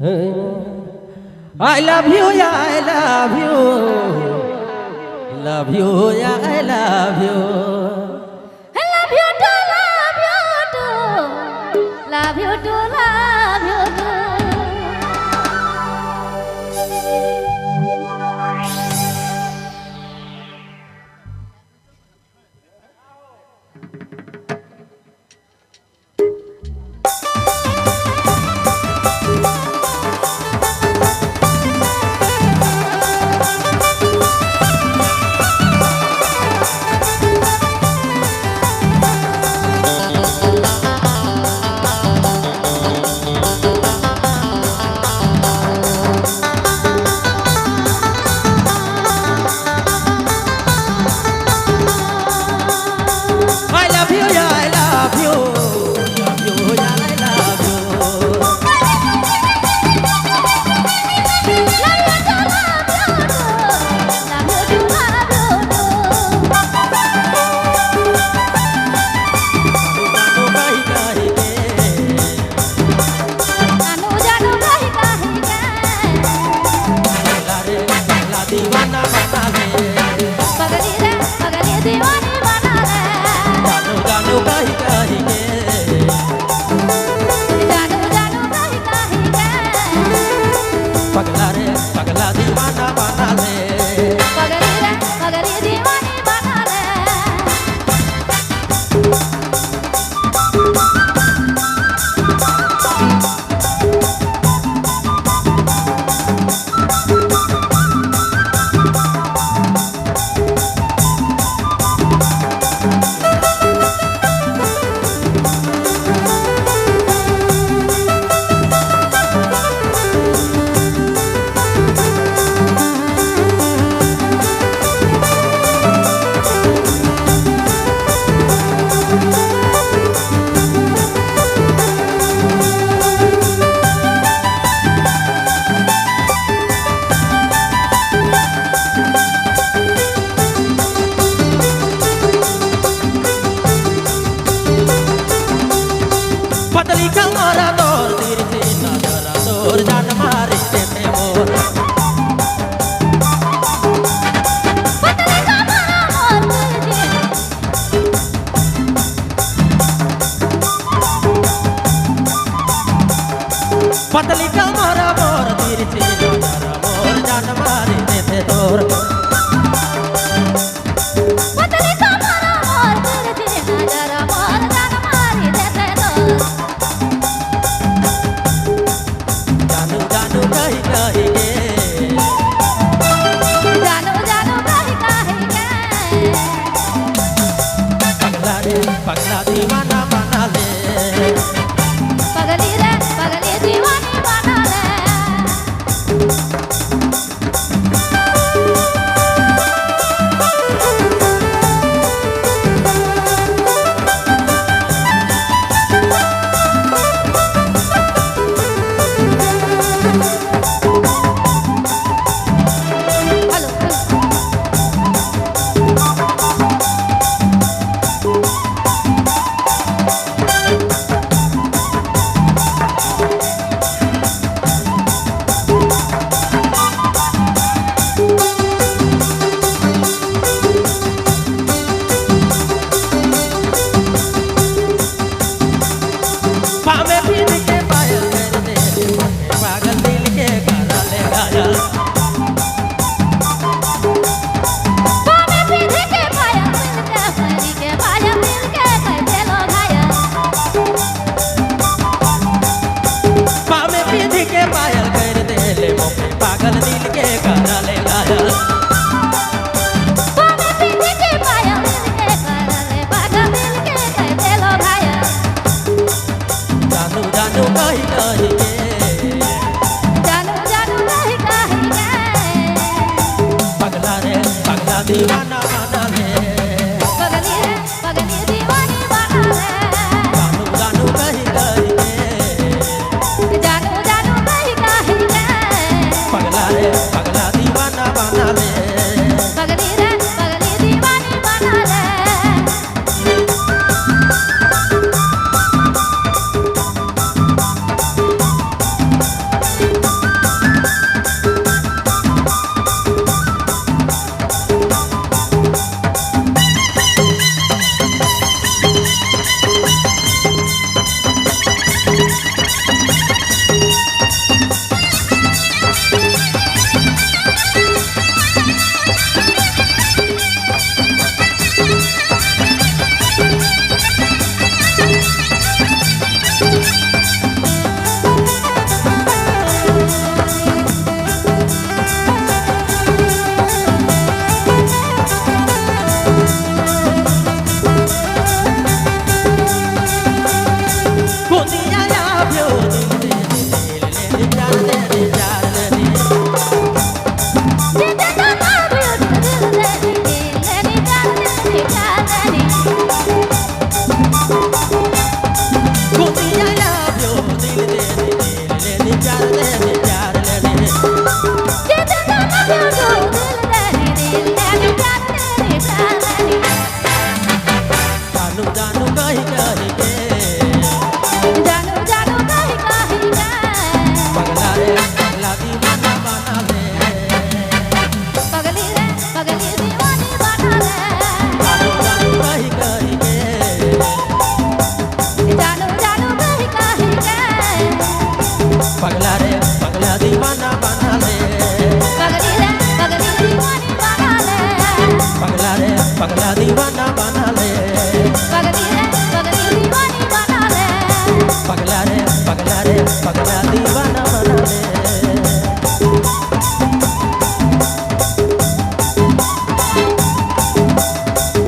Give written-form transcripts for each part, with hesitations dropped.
I love you, yeah, I love you. Love you, yeah, I love you. I love you too, love you too. Love you too, love you too. पतली कमर मोर तिरछी नजर मोर जान मारी देते तोर पतली कमर मोर तिरछी नजर मोर जान मारी देते तोर जानू जानू कही कही के जानू जानू कही कही के पगला रे पगला दीवाना बना ले पगली रे पगली दीवानी बना ले दीवाना बना ले पगली रे पगली दीवानी बना ले जानू जानू कही कही के जानू जानू कही कही के पगला रे पगला दीवाना बना ले पगली रे पगली दीवानी बना ले जानू कही कही के जानू जानू कही कही के पगला रे पगला दीवाना बना ले पगली रे पगली दीवानी बना ले जानू जानू कही कही के जानू जानू कही कही के पगला रे पगला दीवाना बना ले पगली रे पगली दीवानी बना ले पगला रे पगला दीवाना बना ले पगली रे पगली दीवानी बना ले पगला रे पगला रे पगला दीवाना बना ले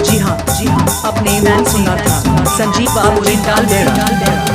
जी हाँ, अपने मैन सुना था संजीव बाबू जिंदाल बेड़ा।